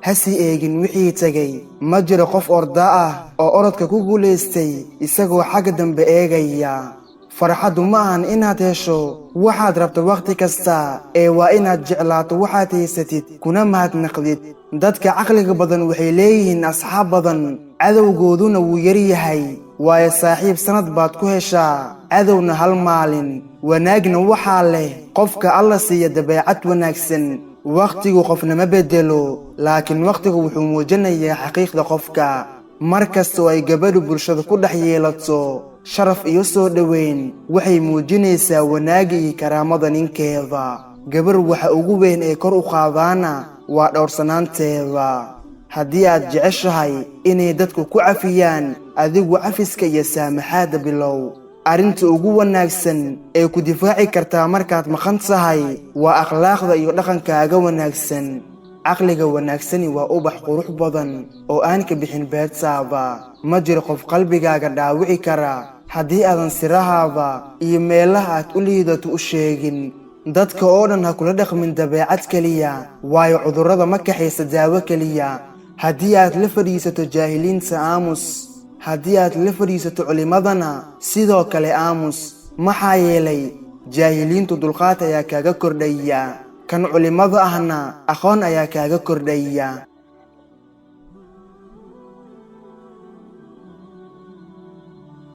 hasi eegin wixii tagay ma jiro qof orda ah oo orodka ku guuleystay isagoo xagga dambe eegaya farxadu ma ahan inaad hesho waxaad rabto waqti kasta ee waa inaad jeclaato waxaad haysatid kuna mahadnaqdid dadka caqliga badan waxay leeyihiin asxaab badan cadowgooduna wuu yar yahay waayo saaxiib sanad baad ku heshaa cadowna hal maalin wanaagna waxaa leh qofka alla siiya dabeecad wanaagsan waqtigu qofna ma bedelo laakiin waqtigu wuxuu muujinayaa xaqiiqda qofka markasta oo ay gabadhu bulshada ku dhex yeelato sharaf iyo soo dhoweyn waxay muujinaysaa wanaagga iyo karaamada ninkeeda gabar waxa ugu weyn ee kor u qaadaana waa dhowrsanaanteeda haddii aad jeceshahay inay dadku ku cafiyaan adigu cafiska iyo saamaxaadda bilow arrinta ugu wanaagsan ee ku difaaci kartaa markaad maqan tahay waa akhlaaqda iyo dhaqankaaga wanaagsan caqliga wanaagsani waa ubax qurux badan oo aan ka bixin beertaada ma jiro qof qalbigaaga dhaawici kara haddii aadan sirahaada iyo meelaha aad u liidato u sheegin dadka oo dhan ha kula dhaqmin dabeecad keliya waayo cudurrada ma kaxaysa daawo keliya haddii aad la fadhiisato jaahiliinta aamus haddii aad la fadhiisato culimadana sidoo kale aamus maxaa yeelay jaahiliintu dulqaad ayaa kaaga kordhaya kan culimada ahna aqoon ayaa kaaga kordhaya